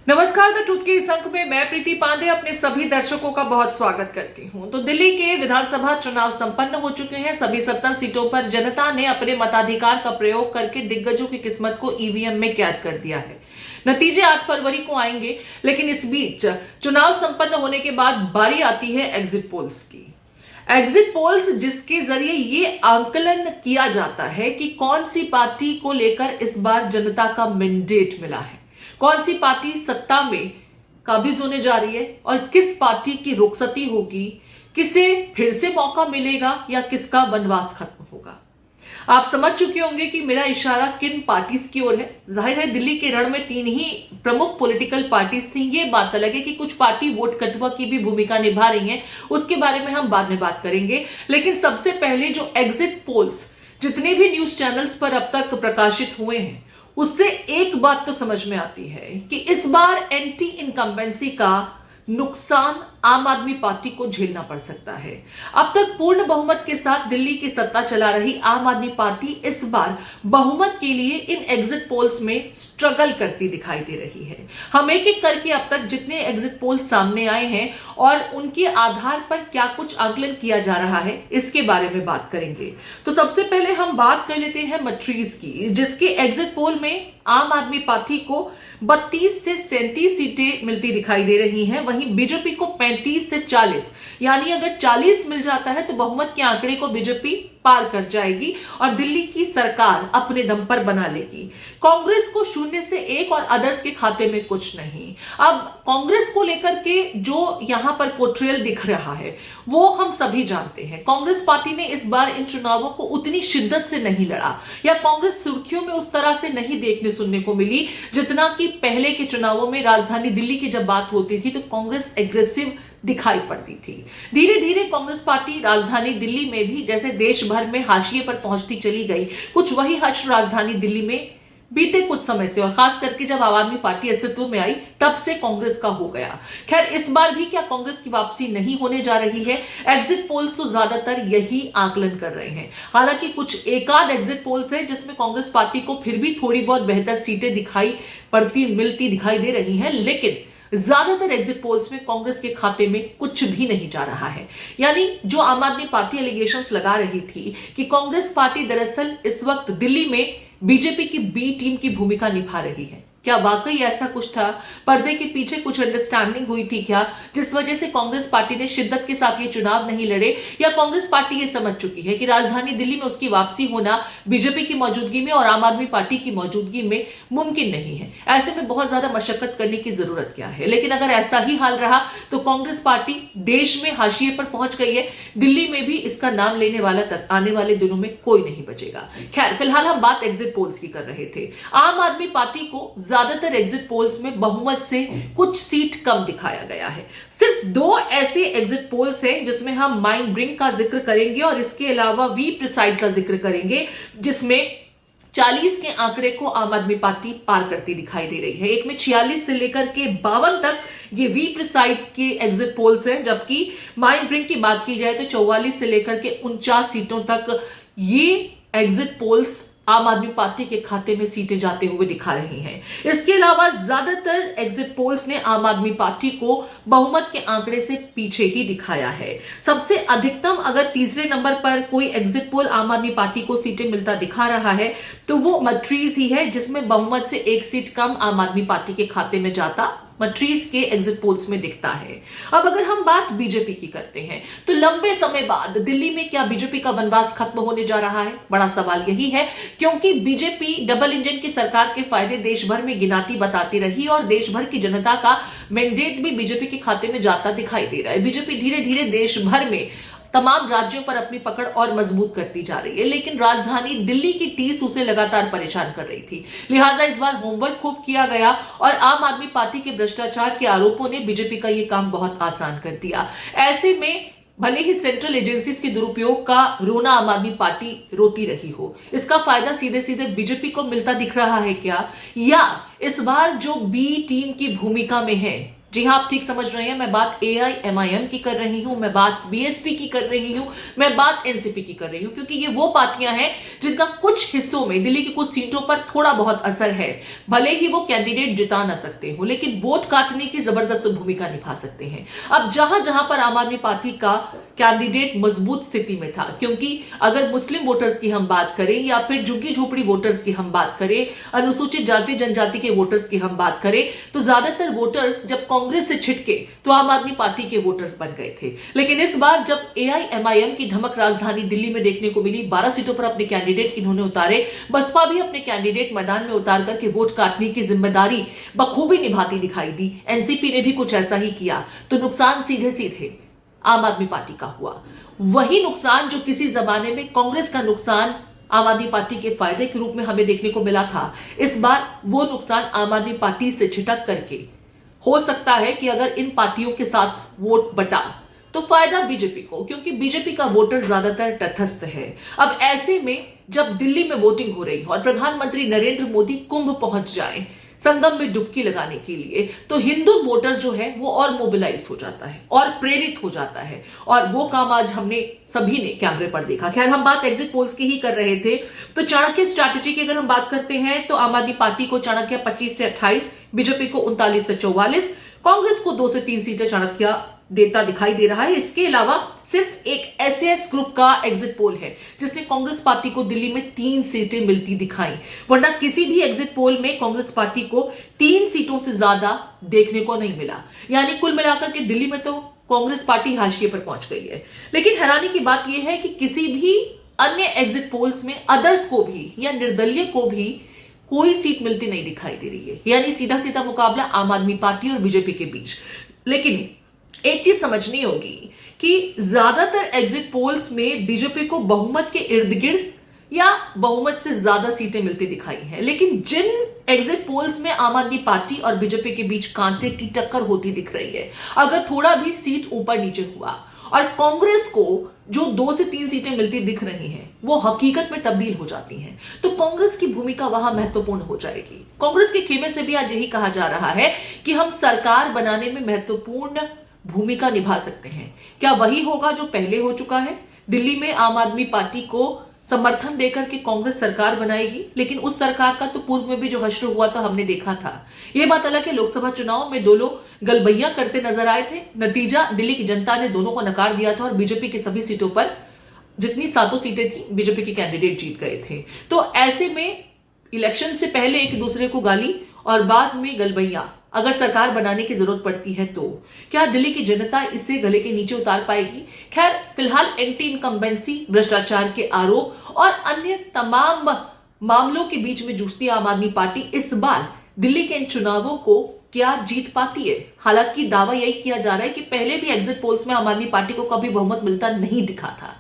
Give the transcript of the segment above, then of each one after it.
नमस्कार, the truth के इस अंक में मैं प्रीति पांडे अपने सभी दर्शकों का बहुत स्वागत करती हूं। तो दिल्ली के विधानसभा चुनाव संपन्न हो चुके हैं। सभी 70 सीटों पर जनता ने अपने मताधिकार का प्रयोग करके दिग्गजों की किस्मत को ईवीएम में कैद कर दिया है। नतीजे 8 फरवरी को आएंगे, लेकिन इस बीच चुनाव संपन्न होने के बाद बारी आती है एग्जिट पोल्स की। एग्जिट पोल्स जिसके जरिए ये आंकलन किया जाता है कि कौन सी पार्टी को लेकर इस बार जनता का मैंडेट मिला है, कौन सी पार्टी सत्ता में काबिज होने जा रही है और किस पार्टी की रुखसती होगी, किसे फिर से मौका मिलेगा या किसका वनवास खत्म होगा। आप समझ चुके होंगे कि मेरा इशारा किन पार्टीज की ओर है। जाहिर है दिल्ली के रण में 3 ही प्रमुख पॉलिटिकल पार्टीज थी। ये बात अलग है कि कुछ पार्टी वोट कटुआ की भी भूमिका निभा रही हैं, उसके बारे में हम बाद में बात करेंगे। लेकिन सबसे पहले जो एग्जिट पोल्स जितने भी न्यूज चैनल्स पर अब तक प्रकाशित हुए हैं, उससे एक बात तो समझ में आती है कि इस बार एंटी इनकम्बेंसी का नुकसान आम आदमी पार्टी को झेलना पड़ सकता है। अब तक पूर्ण बहुमत के साथ दिल्ली की सत्ता चला रही आम आदमी पार्टी इस बार बहुमत के लिए इन एग्जिट पोल्स में स्ट्रगल करती दिखाई दे रही है। हम एक एक करके अब तक जितने एग्जिट पोल्स सामने आए हैं और उनके आधार पर क्या कुछ आकलन किया जा रहा है, इसके बारे में बात करेंगे। तो सबसे पहले हम बात कर लेते हैं मट्रीज की, जिसके एग्जिट पोल में आम आदमी पार्टी को 32 से 37 सीटें मिलती दिखाई दे रही हैं। वहीं बीजेपी को 35 से 40, यानी अगर 40 मिल जाता है तो बहुमत के आंकड़े को बीजेपी पार कर जाएगी और दिल्ली की सरकार अपने दम पर बना लेगी। कांग्रेस को 0 से 1 और अदर्स के खाते में कुछ नहीं। अब कांग्रेस को लेकर के जो यहां पर पोर्ट्रेयल दिख रहा है वो हम सभी जानते हैं। कांग्रेस पार्टी ने इस बार इन चुनावों को उतनी शिद्दत से नहीं लड़ा या कांग्रेस सुर्खियों में उस तरह से नहीं देखने सुनने को मिली जितना कि पहले के चुनावों में राजधानी दिल्ली की जब बात होती थी तो कांग्रेस एग्रेसिव दिखाई पड़ती थी। धीरे धीरे कांग्रेस पार्टी राजधानी दिल्ली में भी जैसे देश भर में हाशिए पर पहुंचती चली गई, कुछ वही हश्र राजधानी दिल्ली में बीते कुछ समय से, और खास करके जब आम आदमी पार्टी अस्तित्व में आई तब से कांग्रेस का हो गया। खैर, इस बार भी क्या कांग्रेस की वापसी नहीं होने जा रही है? एग्जिट पोल्स तो ज्यादातर यही आकलन कर रहे हैं। हालांकि कुछ एकाध एग्जिट पोल्स है जिसमें कांग्रेस पार्टी को फिर भी थोड़ी बहुत बेहतर सीटें दिखाई पड़ती मिलती दिखाई दे रही हैं, लेकिन ज्यादातर एग्जिट पोल्स में कांग्रेस के खाते में कुछ भी नहीं जा रहा है। यानी जो आम आदमी पार्टी एलिगेशंस लगा रही थी कि कांग्रेस पार्टी दरअसल इस वक्त दिल्ली में बीजेपी की बी टीम की भूमिका निभा रही है, क्या वाकई ऐसा कुछ था? पर्दे के पीछे कुछ अंडरस्टैंडिंग हुई थी क्या, जिस वजह से कांग्रेस पार्टी ने शिद्दत के साथ ये चुनाव नहीं लड़े? या कांग्रेस पार्टी ये समझ चुकी है कि राजधानी दिल्ली में उसकी वापसी होना बीजेपी की मौजूदगी में और आम आदमी पार्टी की मौजूदगी में मुमकिन नहीं है? ऐसे में बहुत ज्यादा मशक्कत करने की जरूरत क्या है? लेकिन अगर ऐसा ही हाल रहा तो कांग्रेस पार्टी देश में हाशिए पर पहुंच गई है। दिल्ली में भी इसका नाम लेने वाला तक आने वाले दिनों में कोई नहीं बचेगा। खैर, फिलहाल हम बात एग्जिट पोल्स की कर रहे थे। आम आदमी पार्टी को ज्यादातर एग्जिट पोल्स में बहुमत से कुछ सीट कम दिखाया गया है। सिर्फ 2 ऐसे एग्जिट पोल्स हैं जिसमें हम माइंड ब्रिंग का जिक्र करेंगे और इसके अलावा वी प्रिसाइड का जिक्र करेंगे, जिसमें 40 के आंकड़े को आम आदमी पार्टी पार करती दिखाई दे रही है। एक में 46 से लेकर के 52 तक ये वी प्रिसाइड के एग्जिट पोल्स हैं, जबकि माइंड ब्रिंग की बात की जाए तो 44 से लेकर के 49 सीटों तक ये एग्जिट पोल्स आम आदमी पार्टी के खाते में सीटें जाते हुए दिखा रही हैं। इसके अलावा ज्यादातर एग्जिट पोल्स ने आम आदमी पार्टी को बहुमत के आंकड़े से पीछे ही दिखाया है। सबसे अधिकतम अगर तीसरे नंबर पर कोई एग्जिट पोल आम आदमी पार्टी को सीटें मिलता दिखा रहा है तो वो मट्रीज ही है, जिसमें बहुमत से 1 सीट कम आम आदमी पार्टी के खाते में जाता मट्रीज के एग्जिट पोल्स में दिखता है। अब अगर हम बात बीजेपी की करते हैं तो लंबे समय बाद दिल्ली में क्या बीजेपी का वनवास खत्म होने जा रहा है? बड़ा सवाल यही है, क्योंकि बीजेपी डबल इंजन की सरकार के फायदे देश भर में गिनाती बताती रही और देश भर की जनता का मैंडेट भी बीजेपी के खाते में जाता दिखाई दे रहा है। बीजेपी धीरे धीरे देश भर में तमाम राज्यों पर अपनी पकड़ और मजबूत करती जा रही है, लेकिन राजधानी दिल्ली की टीस उसे लगातार परेशान कर रही थी। लिहाजा इस बार होमवर्क खूब किया गया और आम आदमी पार्टी के भ्रष्टाचार के आरोपों ने बीजेपी का यह काम बहुत आसान कर दिया। ऐसे में भले ही सेंट्रल एजेंसीज के दुरुपयोग का रोना आम आदमी पार्टी रोती रही हो, इसका फायदा सीधे सीधे बीजेपी को मिलता दिख रहा है क्या? या इस बार जो बी टीम की भूमिका में है जी हाँ, आप ठीक समझ रहे हैं। मैं बात AIMIM की कर रही हूं, मैं बात BSP की कर रही हूं, मैं बात NCP की कर रही हूं, क्योंकि ये वो पार्टियां हैं जिनका कुछ हिस्सों में दिल्ली की कुछ सीटों पर थोड़ा बहुत असर है। भले ही वो कैंडिडेट जिता ना सकते हो, लेकिन वोट काटने की जबरदस्त भूमिका निभा सकते हैं। अब जहां जहां पर आम आदमी पार्टी का कैंडिडेट मजबूत स्थिति में था, क्योंकि अगर मुस्लिम वोटर्स की हम बात करें या फिर झुग्गी झोपड़ी वोटर्स की हम बात करें, अनुसूचित जाति जनजाति के वोटर्स की हम बात करें, तो ज्यादातर वोटर्स जब कांग्रेस से छिटके तो आम आदमी पार्टी के वोटर्स बन गए थे। लेकिन इस बार जब AIMIM की धमक राजधानी दिल्ली में देखने को मिली, 12 सीटों पर अपने कैंडिडेट इन्होंने उतारे, बसपा भी अपने कैंडिडेट मैदान में उतार करके वोट काटने की जिम्मेदारी बखूबी निभाती दिखाई दी। NCP ने भी कुछ ऐसा ही किया, तो नुकसान सीधे सीधे आम आदमी पार्टी का हुआ। वही नुकसान जो किसी जमाने में कांग्रेस का नुकसान आम आदमी पार्टी के फायदे के रूप में हमें देखने को मिला था, इस बार वो नुकसान आम आदमी पार्टी से छिटक करके हो सकता है कि अगर इन पार्टियों के साथ वोट बटा तो फायदा बीजेपी को, क्योंकि बीजेपी का वोटर ज्यादातर तटस्थ है। अब ऐसे में जब दिल्ली में वोटिंग हो रही हो और प्रधानमंत्री नरेंद्र मोदी कुंभ पहुंच जाए संगम में डुबकी लगाने के लिए, तो हिंदू वोटर जो है वो और मोबिलाइज हो जाता है और प्रेरित हो जाता है, और वो काम आज हमने सभी ने कैमरे पर देखा। खैर, हम बात एग्जिट पोल्स की ही कर रहे थे, तो चाणक्य स्ट्रैटेजी की अगर हम बात करते हैं तो आम आदमी पार्टी को चाणक्य 25 से 28, बीजेपी को 39 से 44, कांग्रेस को 2 से 3 सीटें चाणक्य देता दिखाई दे रहा है। इसके अलावा सिर्फ एक SAS ग्रुप का एग्जिट पोल है जिसने कांग्रेस पार्टी को दिल्ली में 3 सीटें मिलती दिखाई, वरना किसी भी एग्जिट पोल में कांग्रेस पार्टी को 3 सीटों से ज्यादा देखने को नहीं मिला। यानी कुल मिलाकर के दिल्ली में तो कांग्रेस पार्टी हाशिए पर पहुंच गई है। लेकिन हैरानी की बात यह है कि किसी भी अन्य एग्जिट पोल्स में अदर्स को भी या निर्दलीय को भी कोई सीट मिलती नहीं दिखाई दे रही है। यानी सीधा सीधा मुकाबला आम आदमी पार्टी और बीजेपी के बीच। लेकिन एक चीज समझनी होगी कि ज्यादातर एग्जिट पोल्स में बीजेपी को बहुमत के इर्द गिर्द या बहुमत से ज्यादा सीटें मिलती दिखाई हैं, लेकिन जिन एग्जिट पोल्स में आम आदमी पार्टी और बीजेपी के बीच कांटे की टक्कर होती दिख रही है, अगर थोड़ा भी सीट ऊपर नीचे हुआ और कांग्रेस को जो 2 से 3 सीटें मिलती दिख रही हैं वो हकीकत में तब्दील हो जाती हैं, तो कांग्रेस की भूमिका वहां महत्वपूर्ण हो जाएगी। कांग्रेस के खेमे से भी आज यही कहा जा रहा है कि हम सरकार बनाने में महत्वपूर्ण भूमिका निभा सकते हैं। क्या वही होगा जो पहले हो चुका है? दिल्ली में आम आदमी पार्टी को समर्थन देकर के कांग्रेस सरकार बनाएगी, लेकिन उस सरकार का तो पूर्व में भी जो हश्र हुआ था हमने देखा था। यह बात अलग है, लोकसभा चुनाव में दो लोग गलबैया करते नजर आए थे, नतीजा दिल्ली की जनता ने दोनों को नकार दिया था और बीजेपी की सभी सीटों पर जितनी 7 सीटें थी बीजेपी के कैंडिडेट जीत गए थे। तो ऐसे में इलेक्शन से पहले एक दूसरे को गाली और बाद में गलबैया अगर सरकार बनाने की जरूरत पड़ती है तो क्या दिल्ली की जनता इसे गले के नीचे उतार पाएगी? खैर, फिलहाल एंटी इनकम्बेंसी, भ्रष्टाचार के आरोप और अन्य तमाम मामलों के बीच में जूझती आम आदमी पार्टी इस बार दिल्ली के इन चुनावों को क्या जीत पाती है? हालांकि दावा यही किया जा रहा है कि पहले भी एग्जिट पोल्स में आम आदमी पार्टी को कभी बहुमत मिलता नहीं दिखा था,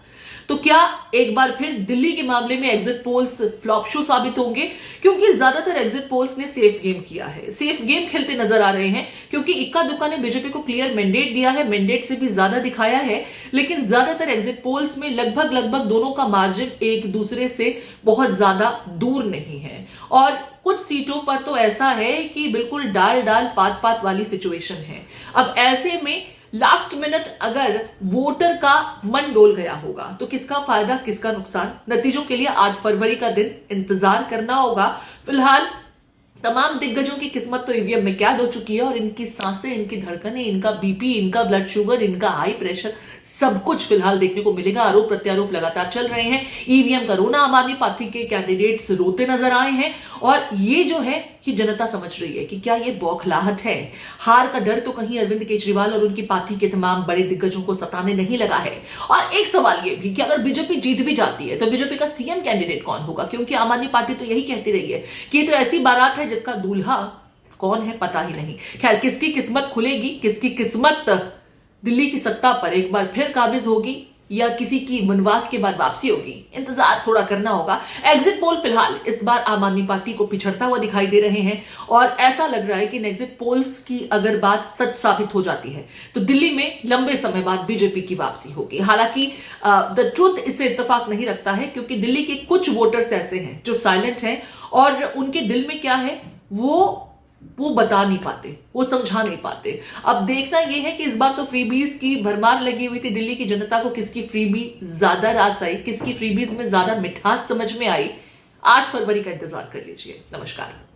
तो क्या एक बार फिर दिल्ली के मामले में एग्जिट पोल्स फ्लॉप शो साबित होंगे? क्योंकि ज्यादातर एग्जिट पोल्स ने सेफ गेम किया है, सेफ गेम खेलते नजर आ रहे हैं, क्योंकि इक्का दुक्का ने बीजेपी को क्लियर मैंडेट दिया है, मैंडेट से भी ज्यादा दिखाया है, लेकिन ज्यादातर एग्जिट पोल्स में लगभग दोनों का मार्जिन एक दूसरे से बहुत ज्यादा दूर नहीं है। और कुछ सीटों पर तो ऐसा है कि बिल्कुल डाल डाल पात पात वाली सिचुएशन है। अब ऐसे में लास्ट मिनट अगर वोटर का मन डोल गया होगा तो किसका फायदा किसका नुकसान, नतीजों के लिए 8 फरवरी का दिन इंतजार करना होगा। फिलहाल तमाम दिग्गजों की किस्मत तो ईवीएम में कैद हो चुकी है और इनकी सांसें, इनकी धड़कनें, इनका बीपी, इनका ब्लड शुगर, इनका हाई प्रेशर, सब कुछ फिलहाल देखने को मिलेगा। आरोप प्रत्यारोप लगातार चल रहे हैं। ईवीएम का रोना आम आदमी पार्टी के कैंडिडेट्स रोते नजर आए हैं और ये जो है कि जनता समझ रही है कि क्या ये बौखलाहट है, हार का डर तो कहीं अरविंद केजरीवाल और उनकी पार्टी के तमाम बड़े दिग्गजों को सताने नहीं लगा है। और एक सवाल ये भी कि अगर बीजेपी जीत भी जाती है तो बीजेपी का सीएम कैंडिडेट कौन होगा, क्योंकि आम आदमी पार्टी तो यही कहती रही है कि ये तो ऐसी बारात है जिसका दूल्हा कौन है पता ही नहीं। खैर, किसकी किस्मत खुलेगी, किसकी किस्मत दिल्ली की सत्ता पर एक बार फिर काबिज होगी या किसी की वनवास के बाद वापसी होगी, इंतजार थोड़ा करना होगा। एग्जिट पोल फिलहाल इस बार आम आदमी पार्टी को पिछड़ता हुआ दिखाई दे रहे हैं और ऐसा लग रहा है कि इन एग्जिट पोल्स की अगर बात सच साबित हो जाती है तो दिल्ली में लंबे समय बाद बीजेपी की वापसी होगी। हालांकि द ट्रूथ इससे इत्तेफाक नहीं रखता है, क्योंकि दिल्ली के कुछ वोटर्स ऐसे हैं जो साइलेंट हैं और उनके दिल में क्या है वो वो बता नहीं पाते, वो समझा नहीं पाते। अब देखना यह है कि इस बार तो फ्रीबीज की भरमार लगी हुई थी। दिल्ली की जनता को किसकी फ्रीबी ज्यादा रास आई, किसकी फ्रीबीज में ज्यादा मिठास समझ में आई, 8 फरवरी का इंतजार कर लीजिए। नमस्कार।